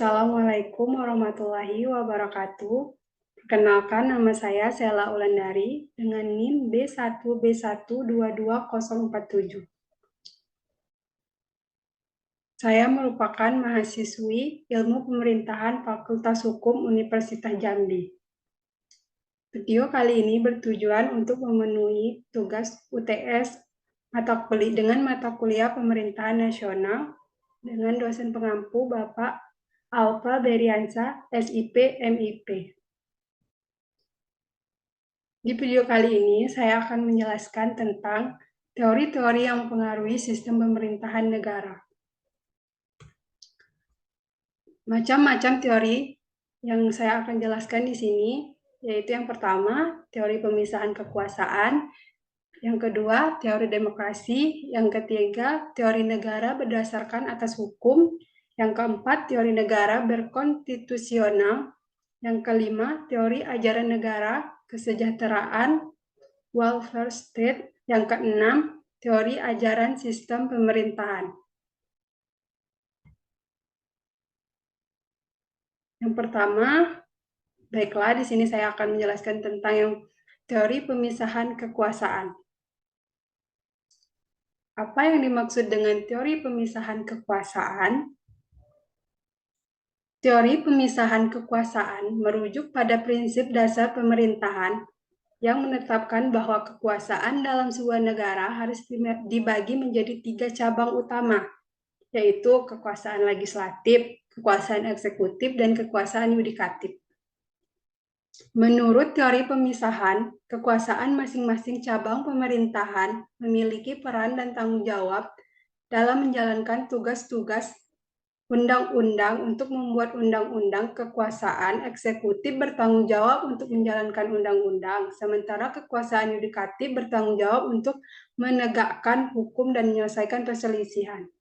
Assalamualaikum warahmatullahi wabarakatuh. Perkenalkan, nama saya Sela Ulandari dengan NIM B1B1222047. Saya merupakan mahasiswi Ilmu Pemerintahan Fakultas Hukum Universitas Jambi. Video kali ini bertujuan untuk memenuhi tugas UTS dengan mata kuliah Pemerintahan Nasional dengan dosen pengampu Bapak Alfa Beriansa, SIP, MIP. Di video kali ini, saya akan menjelaskan tentang teori-teori yang mempengaruhi sistem pemerintahan negara. Macam-macam teori yang saya akan jelaskan di sini, yaitu yang pertama, teori pemisahan kekuasaan, yang kedua, teori demokrasi, yang ketiga, teori negara berdasarkan atas hukum, yang keempat, teori negara berkonstitusional, yang kelima, teori ajaran negara, kesejahteraan, welfare state, yang keenam, teori ajaran sistem pemerintahan. Yang pertama, baiklah, di sini saya akan menjelaskan tentang yang teori pemisahan kekuasaan. Apa yang dimaksud dengan teori pemisahan kekuasaan? Teori pemisahan kekuasaan merujuk pada prinsip dasar pemerintahan yang menetapkan bahwa kekuasaan dalam sebuah negara harus dibagi menjadi 3 cabang utama, yaitu kekuasaan legislatif, kekuasaan eksekutif, dan kekuasaan yudikatif. Menurut teori pemisahan, kekuasaan masing-masing cabang pemerintahan memiliki peran dan tanggung jawab dalam menjalankan tugas-tugas undang-undang. Untuk membuat undang-undang, kekuasaan eksekutif bertanggung jawab untuk menjalankan undang-undang, sementara kekuasaan yudikatif bertanggung jawab untuk menegakkan hukum dan menyelesaikan perselisihan.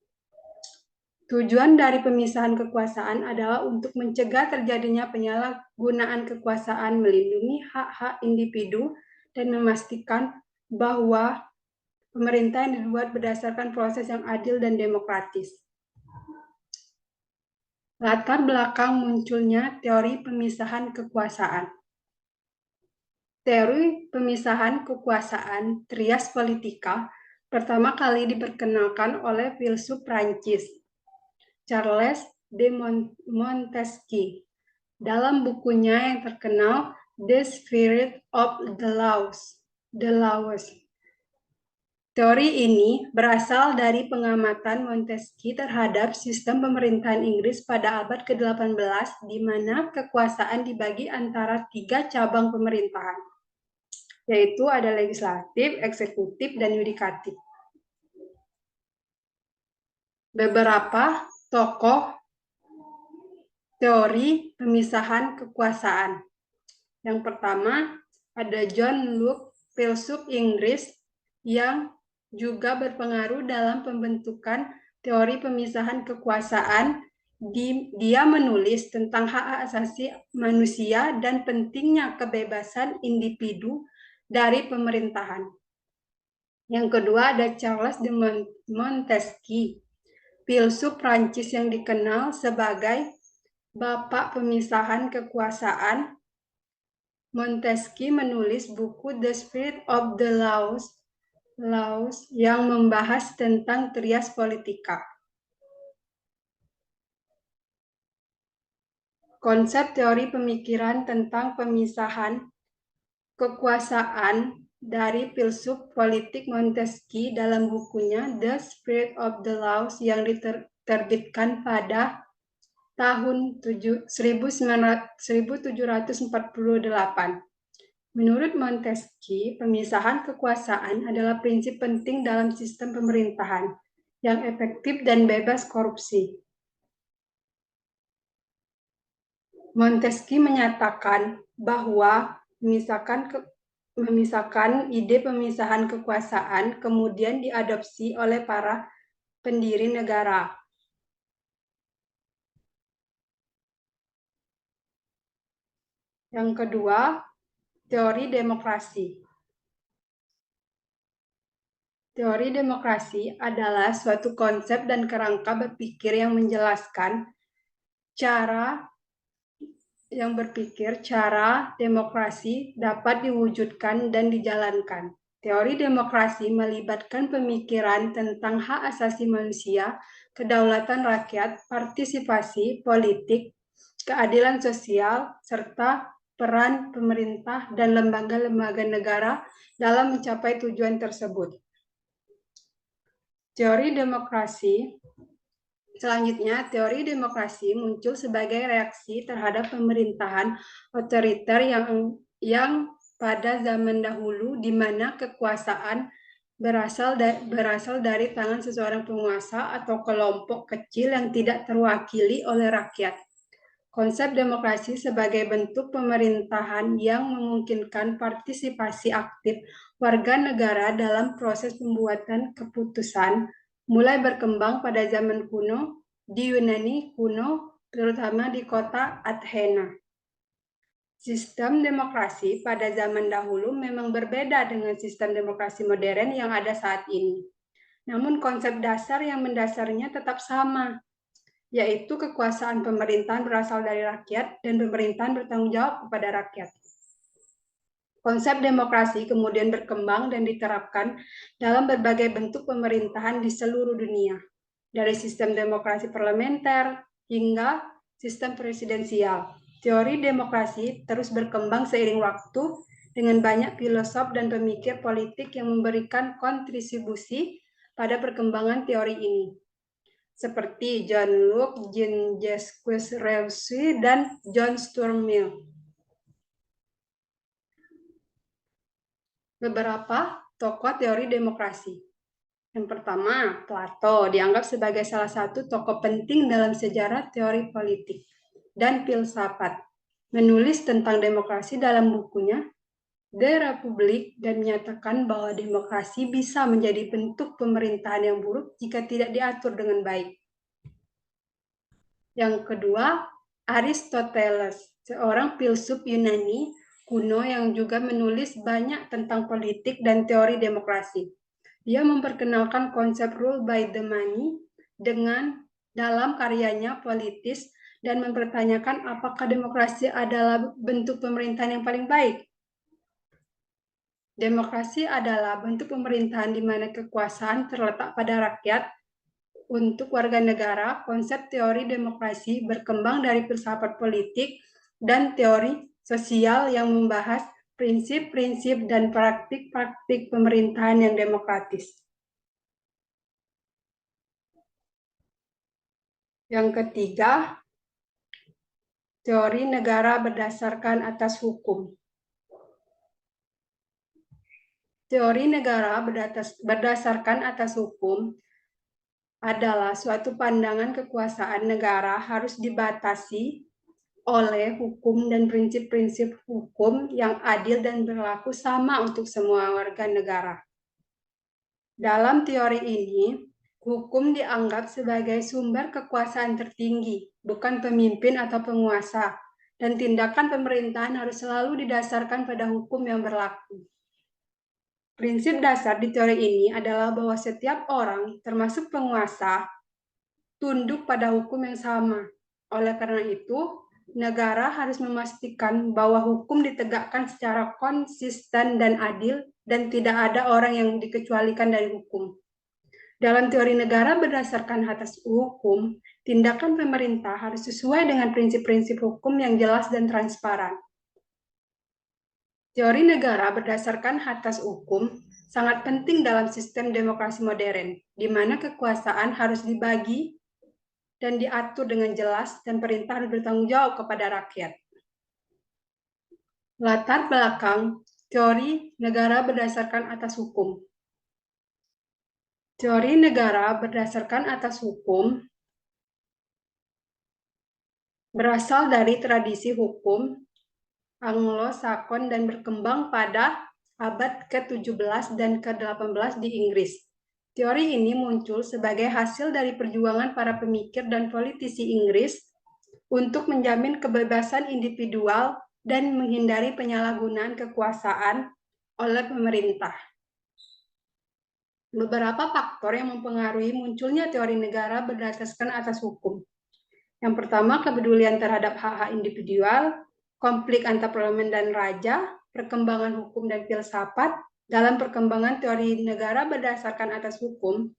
Tujuan dari pemisahan kekuasaan adalah untuk mencegah terjadinya penyalahgunaan kekuasaan, melindungi hak-hak individu, dan memastikan bahwa pemerintah yang dibuat berdasarkan proses yang adil dan demokratis. Latar belakang munculnya teori pemisahan kekuasaan. Teori pemisahan kekuasaan, trias politika, pertama kali diperkenalkan oleh filsuf Prancis, Charles de Montesquieu, dalam bukunya yang terkenal The Spirit of the Laws. Teori ini berasal dari pengamatan Montesquieu terhadap sistem pemerintahan Inggris pada abad ke-18, di mana kekuasaan dibagi antara 3 cabang pemerintahan, yaitu ada legislatif, eksekutif, dan yudikatif. Beberapa tokoh teori pemisahan kekuasaan. Yang pertama, ada John Locke, filsuf Inggris yang juga berpengaruh dalam pembentukan teori pemisahan kekuasaan. Dia menulis tentang hak asasi manusia dan pentingnya kebebasan individu dari pemerintahan. Yang kedua ada Charles de Montesquieu, filsuf Prancis yang dikenal sebagai Bapak Pemisahan Kekuasaan. Montesquieu menulis buku The Spirit of the Laws yang membahas tentang trias politika. Konsep teori pemikiran tentang pemisahan kekuasaan dari filsuf politik Montesquieu dalam bukunya The Spirit of the Laws yang diterbitkan pada tahun 1748. Menurut Montesquieu, pemisahan kekuasaan adalah prinsip penting dalam sistem pemerintahan yang efektif dan bebas korupsi. Montesquieu menyatakan bahwa memisahkan ide pemisahan kekuasaan kemudian diadopsi oleh para pendiri negara. Yang kedua, teori demokrasi. Teori demokrasi adalah suatu konsep dan kerangka berpikir yang menjelaskan cara demokrasi dapat diwujudkan dan dijalankan. Teori demokrasi melibatkan pemikiran tentang hak asasi manusia, kedaulatan rakyat, partisipasi politik, keadilan sosial, serta peran pemerintah dan lembaga-lembaga negara dalam mencapai tujuan tersebut. Selanjutnya, teori demokrasi muncul sebagai reaksi terhadap pemerintahan otoriter yang pada zaman dahulu di mana kekuasaan berasal dari tangan seseorang penguasa atau kelompok kecil yang tidak terwakili oleh rakyat. Konsep demokrasi sebagai bentuk pemerintahan yang memungkinkan partisipasi aktif warga negara dalam proses pembuatan keputusan mulai berkembang pada zaman kuno di Yunani kuno, terutama di kota Athena. Sistem demokrasi pada zaman dahulu memang berbeda dengan sistem demokrasi modern yang ada saat ini. Namun konsep dasar yang mendasarnya tetap sama, yaitu kekuasaan pemerintahan berasal dari rakyat dan pemerintahan bertanggung jawab kepada rakyat. Konsep demokrasi kemudian berkembang dan diterapkan dalam berbagai bentuk pemerintahan di seluruh dunia, dari sistem demokrasi parlementer hingga sistem presidensial. Teori demokrasi terus berkembang seiring waktu dengan banyak filosof dan pemikir politik yang memberikan kontribusi pada perkembangan teori ini, seperti John Locke, Jean-Jacques Rousseau, dan John Stuart Mill. Beberapa tokoh teori demokrasi. Yang pertama, Plato dianggap sebagai salah satu tokoh penting dalam sejarah teori politik dan filsafat. Menulis tentang demokrasi dalam bukunya The Republic dan menyatakan bahwa demokrasi bisa menjadi bentuk pemerintahan yang buruk jika tidak diatur dengan baik. Yang kedua, Aristoteles, seorang filsuf Yunani kuno yang juga menulis banyak tentang politik dan teori demokrasi. Dia memperkenalkan konsep rule by the money dalam karyanya Politis dan mempertanyakan apakah demokrasi adalah bentuk pemerintahan yang paling baik. Demokrasi adalah bentuk pemerintahan di mana kekuasaan terletak pada rakyat. Untuk warga negara, konsep teori demokrasi berkembang dari filsafat politik dan teori sosial yang membahas prinsip-prinsip dan praktik-praktik pemerintahan yang demokratis. Yang ketiga, teori negara berdasarkan atas hukum. Teori negara berdasarkan atas hukum adalah suatu pandangan kekuasaan negara harus dibatasi oleh hukum dan prinsip-prinsip hukum yang adil dan berlaku sama untuk semua warga negara. Dalam teori ini, hukum dianggap sebagai sumber kekuasaan tertinggi, bukan pemimpin atau penguasa, dan tindakan pemerintahan harus selalu didasarkan pada hukum yang berlaku. Prinsip dasar di teori ini adalah bahwa setiap orang, termasuk penguasa, tunduk pada hukum yang sama. Oleh karena itu, negara harus memastikan bahwa hukum ditegakkan secara konsisten dan adil dan tidak ada orang yang dikecualikan dari hukum. Dalam teori negara berdasarkan atas hukum, tindakan pemerintah harus sesuai dengan prinsip-prinsip hukum yang jelas dan transparan. Teori negara berdasarkan atas hukum sangat penting dalam sistem demokrasi modern, di mana kekuasaan harus dibagi dan diatur dengan jelas dan perintah harus bertanggung jawab kepada rakyat. Latar belakang teori negara berdasarkan atas hukum. Teori negara berdasarkan atas hukum berasal dari tradisi hukum Anglo-Sakson dan berkembang pada abad ke-17 dan ke-18 di Inggris. Teori ini muncul sebagai hasil dari perjuangan para pemikir dan politisi Inggris untuk menjamin kebebasan individual dan menghindari penyalahgunaan kekuasaan oleh pemerintah. Beberapa faktor yang mempengaruhi munculnya teori negara berdasarkan atas hukum. Yang pertama, kepedulian terhadap hak-hak individual, konflik antar parlemen dan raja, perkembangan hukum dan filsafat. Dalam perkembangan teori negara berdasarkan atas hukum,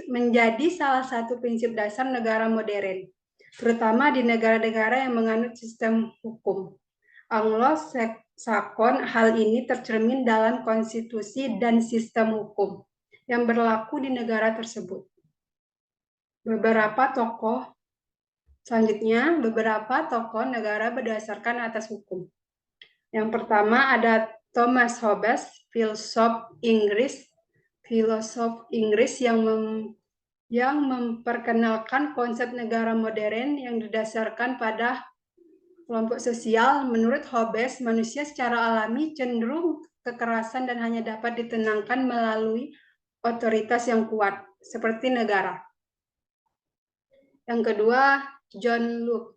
menjadi salah satu prinsip dasar negara modern, terutama di negara-negara yang menganut sistem hukum Anglo-Saxon. Hal ini tercermin dalam konstitusi dan sistem hukum yang berlaku di negara tersebut. Selanjutnya, beberapa tokoh negara berdasarkan atas hukum. Yang pertama ada Thomas Hobbes, filosof Inggris yang memperkenalkan konsep negara modern yang didasarkan pada kelompok sosial. Menurut Hobbes, manusia secara alami cenderung kekerasan dan hanya dapat ditenangkan melalui otoritas yang kuat, seperti negara. Yang kedua, John Locke,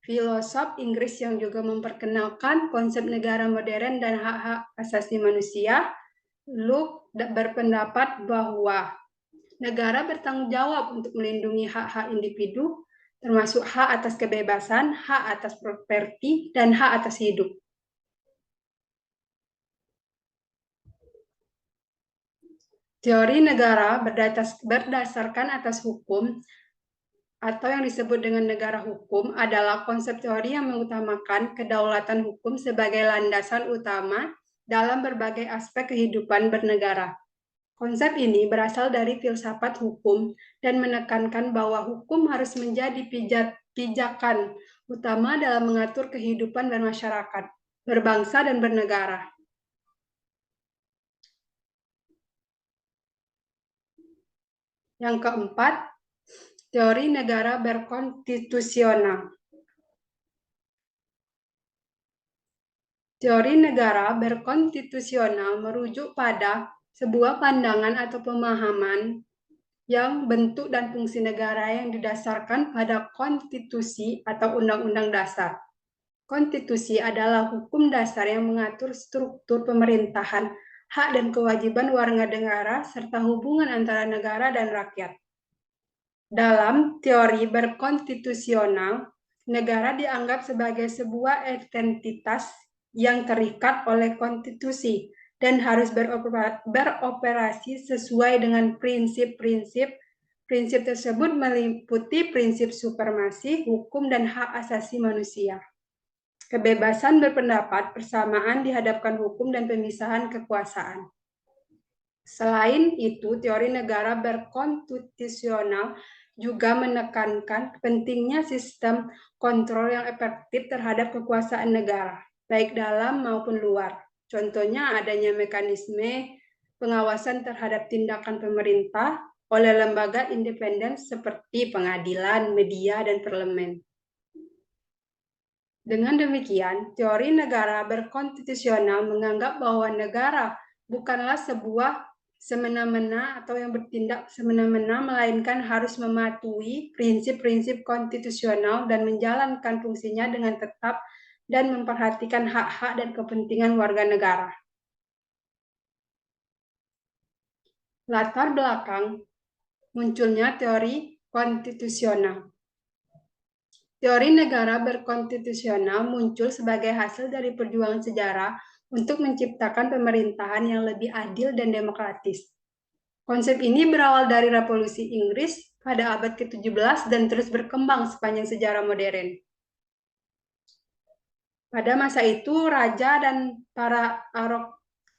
filosof Inggris yang juga memperkenalkan konsep negara modern dan hak-hak asasi manusia. Locke berpendapat bahwa negara bertanggung jawab untuk melindungi hak-hak individu, termasuk hak atas kebebasan, hak atas properti, dan hak atas hidup. Teori negara berdasarkan atas hukum atau yang disebut dengan negara hukum adalah konsep teori yang mengutamakan kedaulatan hukum sebagai landasan utama dalam berbagai aspek kehidupan bernegara. Konsep ini berasal dari filsafat hukum dan menekankan bahwa hukum harus menjadi pijakan utama dalam mengatur kehidupan bermasyarakat, berbangsa, dan bernegara. Yang keempat, teori negara berkonstitusional. Teori negara berkonstitusional merujuk pada sebuah pandangan atau pemahaman yang bentuk dan fungsi negara yang didasarkan pada konstitusi atau undang-undang dasar. Konstitusi adalah hukum dasar yang mengatur struktur pemerintahan, hak dan kewajiban warga negara, serta hubungan antara negara dan rakyat. Dalam teori berkonstitusional, negara dianggap sebagai sebuah entitas yang terikat oleh konstitusi dan harus beroperasi sesuai dengan prinsip-prinsip. Prinsip tersebut meliputi prinsip supremasi, hukum, dan hak asasi manusia. Kebebasan berpendapat, persamaan di hadapan hukum, dan pemisahan kekuasaan. Selain itu, teori negara berkonstitusional juga menekankan pentingnya sistem kontrol yang efektif terhadap kekuasaan negara, baik dalam maupun luar. Contohnya adanya mekanisme pengawasan terhadap tindakan pemerintah oleh lembaga independen seperti pengadilan, media, dan parlemen. Dengan demikian, teori negara berkonstitusional menganggap bahwa negara bukanlah sebuah semena-mena atau yang bertindak semena-mena, melainkan harus mematuhi prinsip-prinsip konstitusional dan menjalankan fungsinya dengan tetap dan memperhatikan hak-hak dan kepentingan warga negara. Latar belakang munculnya teori konstitusional. Teori negara berkonstitusional muncul sebagai hasil dari perjuangan sejarah untuk menciptakan pemerintahan yang lebih adil dan demokratis. Konsep ini berawal dari Revolusi Inggris pada abad ke-17 dan terus berkembang sepanjang sejarah modern. Pada masa itu, raja dan para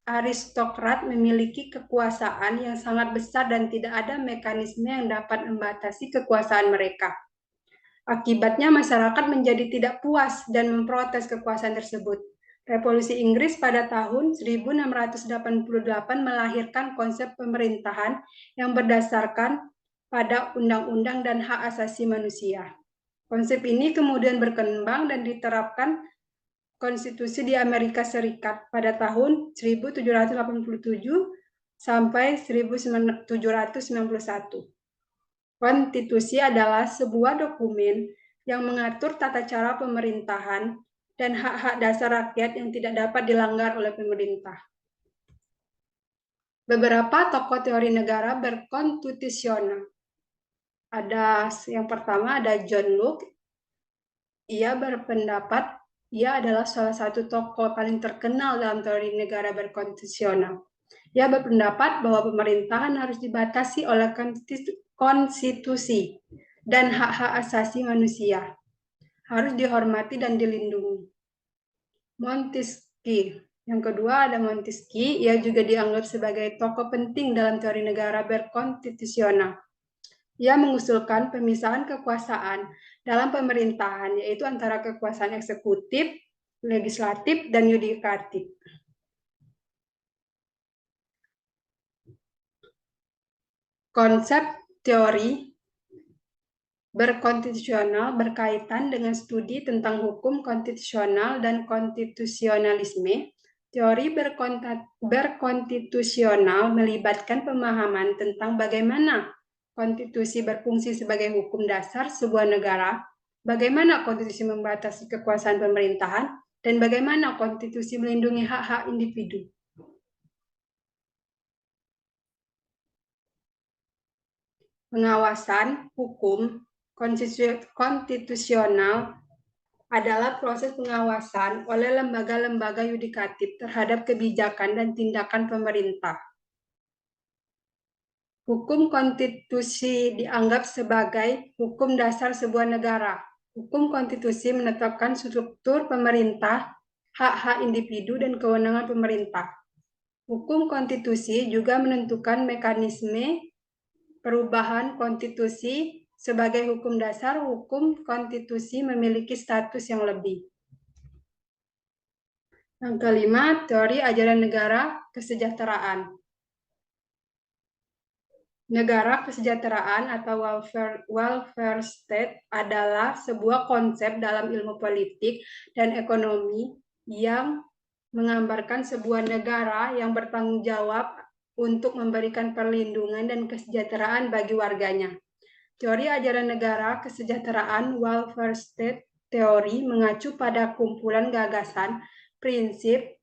aristokrat memiliki kekuasaan yang sangat besar dan tidak ada mekanisme yang dapat membatasi kekuasaan mereka. Akibatnya masyarakat menjadi tidak puas dan memprotes kekuasaan tersebut. Revolusi Inggris pada tahun 1688 melahirkan konsep pemerintahan yang berdasarkan pada undang-undang dan hak asasi manusia. Konsep ini kemudian berkembang dan diterapkan konstitusi di Amerika Serikat pada tahun 1787 sampai 1791. Konstitusi adalah sebuah dokumen yang mengatur tata cara pemerintahan dan hak-hak dasar rakyat yang tidak dapat dilanggar oleh pemerintah. Beberapa tokoh teori negara berkonstitusional Ada yang pertama ada John Locke. Ia berpendapat ia adalah salah satu tokoh paling terkenal dalam teori negara berkonstitusional. Ia berpendapat bahwa pemerintahan harus dibatasi oleh konstitusi dan hak-hak asasi manusia, harus dihormati dan dilindungi. Montesquieu. Yang kedua ada Montesquieu, ia juga dianggap sebagai tokoh penting dalam teori negara berkonstitusional. Ia mengusulkan pemisahan kekuasaan dalam pemerintahan, yaitu antara kekuasaan eksekutif, legislatif, dan yudikatif. Konsep teori berkonstitusional berkaitan dengan studi tentang hukum konstitusional dan konstitusionalisme. Teori berkonstitusional melibatkan pemahaman tentang bagaimana konstitusi berfungsi sebagai hukum dasar sebuah negara, bagaimana konstitusi membatasi kekuasaan pemerintahan, dan bagaimana konstitusi melindungi hak-hak individu. Pengawasan hukum konstitusional adalah proses pengawasan oleh lembaga-lembaga yudikatif terhadap kebijakan dan tindakan pemerintah. Hukum konstitusi dianggap sebagai hukum dasar sebuah negara. Hukum konstitusi menetapkan struktur pemerintah, hak-hak individu, dan kewenangan pemerintah. Hukum konstitusi juga menentukan mekanisme perubahan konstitusi. Sebagai hukum dasar, hukum konstitusi memiliki status yang lebih. Yang kelima, teori ajaran negara kesejahteraan. Negara kesejahteraan atau welfare state adalah sebuah konsep dalam ilmu politik dan ekonomi yang menggambarkan sebuah negara yang bertanggung jawab untuk memberikan perlindungan dan kesejahteraan bagi warganya. Teori ajaran negara kesejahteraan welfare state teori mengacu pada kumpulan gagasan, prinsip,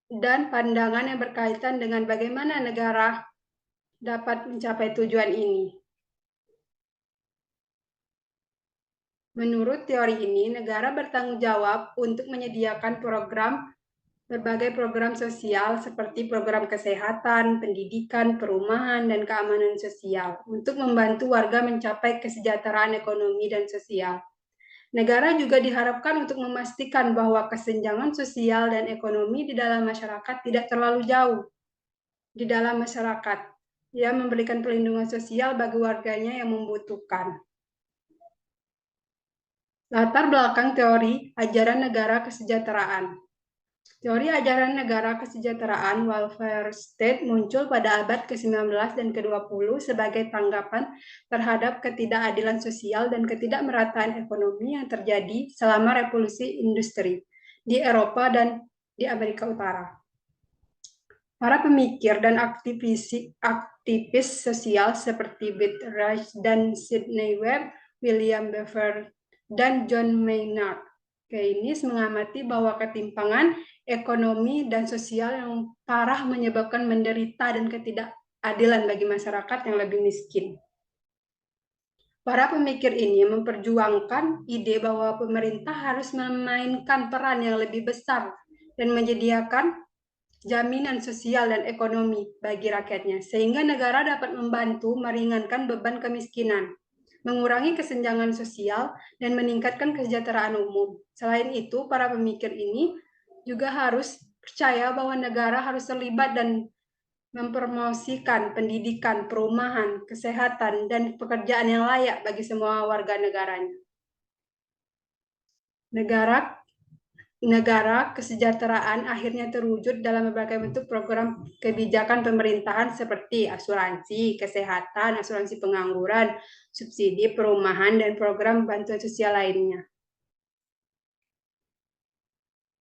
dan pandangan yang berkaitan dengan bagaimana negara dapat mencapai tujuan ini. Menurut teori ini, negara bertanggung jawab untuk menyediakan berbagai program sosial seperti program kesehatan, pendidikan, perumahan, dan keamanan sosial untuk membantu warga mencapai kesejahteraan ekonomi dan sosial. Negara juga diharapkan untuk memastikan bahwa kesenjangan sosial dan ekonomi di dalam masyarakat tidak terlalu jauh di dalam masyarakat. Ia memberikan perlindungan sosial bagi warganya yang membutuhkan. Latar belakang teori ajaran negara kesejahteraan. Teori ajaran negara kesejahteraan welfare state muncul pada abad ke-19 dan ke-20 sebagai tanggapan terhadap ketidakadilan sosial dan ketidakmerataan ekonomi yang terjadi selama revolusi industri di Eropa dan di Amerika Utara. Para pemikir dan aktivis sosial seperti Bert Reich dan Sidney Webb, William Bever, dan John Maynard Keynes mengamati bahwa ketimpangan ekonomi dan sosial yang parah menyebabkan menderita dan ketidakadilan bagi masyarakat yang lebih miskin. Para pemikir ini memperjuangkan ide bahwa pemerintah harus memainkan peran yang lebih besar dan menyediakan jaminan sosial dan ekonomi bagi rakyatnya, sehingga negara dapat membantu meringankan beban kemiskinan, mengurangi kesenjangan sosial, dan meningkatkan kesejahteraan umum. Selain itu, para pemikir ini juga harus percaya bahwa negara harus terlibat dan mempromosikan pendidikan, perumahan, kesehatan, dan pekerjaan yang layak bagi semua warga negaranya. Negara kesejahteraan akhirnya terwujud dalam berbagai bentuk program kebijakan pemerintahan seperti asuransi kesehatan, asuransi pengangguran, subsidi perumahan, dan program bantuan sosial lainnya.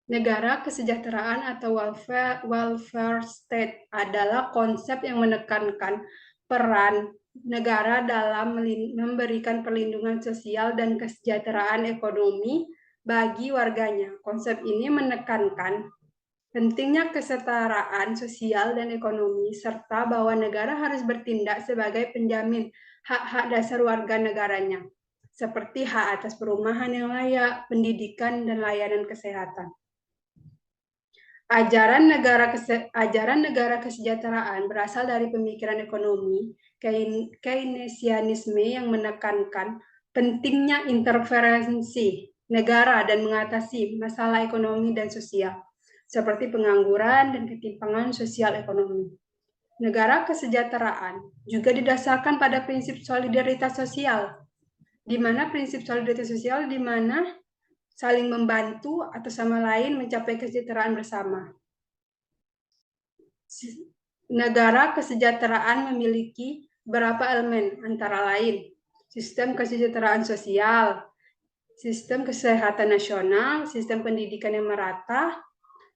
Negara kesejahteraan atau welfare state adalah konsep yang menekankan peran negara dalam memberikan perlindungan sosial dan kesejahteraan ekonomi bagi warganya. Konsep ini menekankan Pentingnya kesetaraan sosial dan ekonomi, serta bahwa negara harus bertindak sebagai penjamin hak-hak dasar warga negaranya, seperti hak atas perumahan yang layak, pendidikan, dan layanan kesehatan. Ajaran negara kesejahteraan berasal dari pemikiran ekonomi Keynesianisme yang menekankan pentingnya intervensi negara dan mengatasi masalah ekonomi dan sosial, seperti pengangguran dan ketimpangan sosial ekonomi. Negara kesejahteraan juga didasarkan pada prinsip solidaritas sosial, di mana prinsip solidaritas sosial di mana saling membantu atau sama lain mencapai kesejahteraan bersama. Negara kesejahteraan memiliki beberapa elemen, antara lain sistem kesejahteraan sosial, sistem kesehatan nasional, sistem pendidikan yang merata,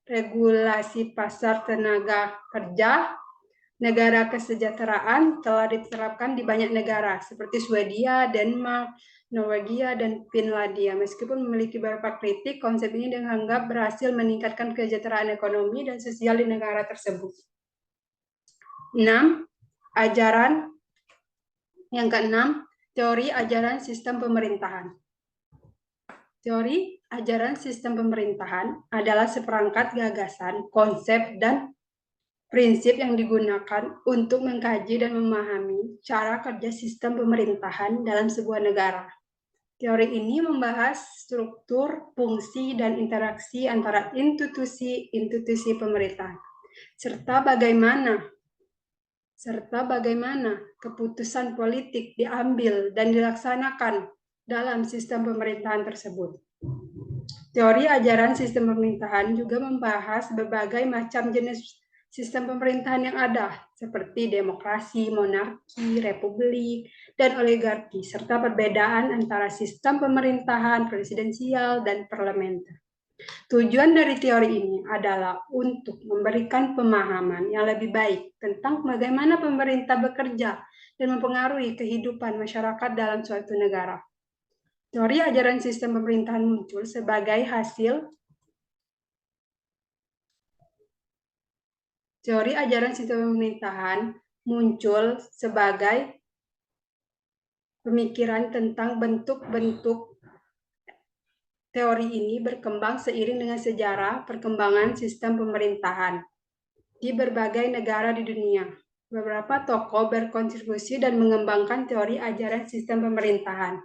regulasi pasar tenaga kerja. Negara kesejahteraan telah diterapkan di banyak negara seperti Swedia, Denmark, Norwegia, dan Finlandia. Meskipun memiliki beberapa kritik, konsep ini dianggap berhasil meningkatkan kesejahteraan ekonomi dan sosial di negara tersebut. 6. Ajaran yang keenam, teori ajaran sistem pemerintahan. Teori ajaran sistem pemerintahan adalah seperangkat gagasan, konsep, dan prinsip yang digunakan untuk mengkaji dan memahami cara kerja sistem pemerintahan dalam sebuah negara. Teori ini membahas struktur, fungsi, dan interaksi antara institusi pemerintahan, serta bagaimana keputusan politik diambil dan dilaksanakan dalam sistem pemerintahan tersebut. Teori ajaran sistem pemerintahan juga membahas berbagai macam jenis sistem pemerintahan yang ada, seperti demokrasi, monarki, republik, dan oligarki, serta perbedaan antara sistem pemerintahan presidensial dan parlementer. Tujuan dari teori ini adalah untuk memberikan pemahaman yang lebih baik tentang bagaimana pemerintah bekerja dan mempengaruhi kehidupan masyarakat dalam suatu negara. Teori ajaran sistem pemerintahan muncul sebagai hasil Teori ajaran sistem pemerintahan muncul sebagai pemikiran tentang bentuk-bentuk. Teori ini berkembang seiring dengan sejarah perkembangan sistem pemerintahan di berbagai negara di dunia. Beberapa tokoh berkontribusi dan mengembangkan teori ajaran sistem pemerintahan.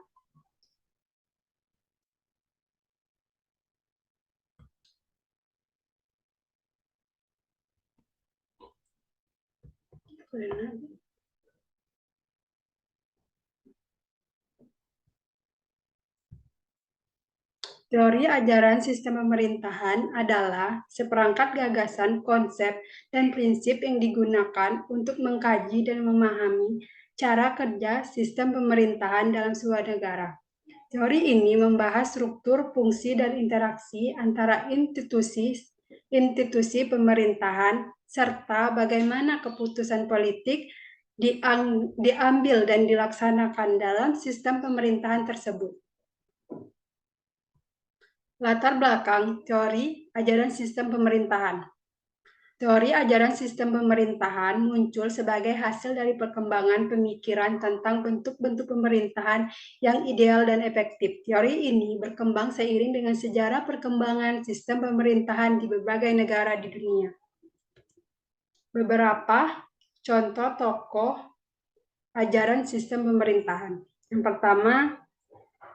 Teori ajaran sistem pemerintahan adalah seperangkat gagasan, konsep, dan prinsip yang digunakan untuk mengkaji dan memahami cara kerja sistem pemerintahan dalam sebuah negara. Teori ini membahas struktur, fungsi, dan interaksi antara institusi pemerintahan, serta bagaimana keputusan politik diambil dan dilaksanakan dalam sistem pemerintahan tersebut. Latar belakang teori ajaran sistem pemerintahan. Teori ajaran sistem pemerintahan muncul sebagai hasil dari perkembangan pemikiran tentang bentuk-bentuk pemerintahan yang ideal dan efektif. Teori ini berkembang seiring dengan sejarah perkembangan sistem pemerintahan di berbagai negara di dunia. Beberapa contoh tokoh ajaran sistem pemerintahan. Yang pertama,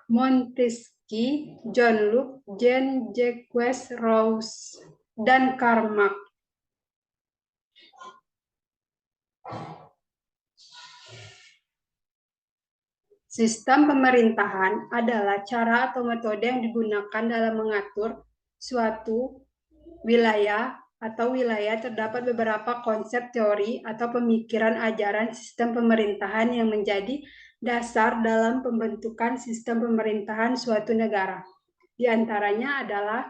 Montesquieu, John Locke, Jean-Jacques Rousseau, dan Karl Marx. Sistem pemerintahan adalah cara atau metode yang digunakan dalam mengatur suatu wilayah atau wilayah. Terdapat beberapa konsep teori atau pemikiran ajaran sistem pemerintahan yang menjadi dasar dalam pembentukan sistem pemerintahan suatu negara. Di antaranya adalah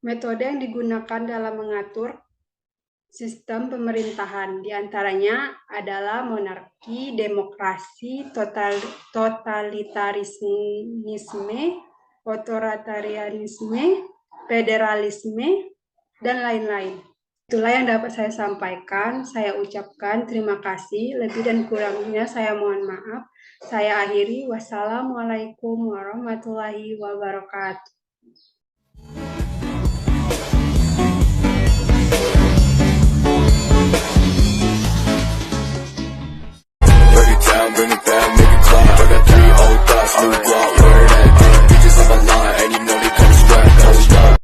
metode yang digunakan dalam mengatur sistem pemerintahan. Di antaranya adalah monarki, demokrasi, totalitarisme, otoritarianisme, federalisme, dan lain-lain. Itulah yang dapat saya sampaikan. Saya ucapkan terima kasih. Lebih dan kurangnya saya mohon maaf. Saya akhiri. Wassalamualaikum warahmatullahi wabarakatuh.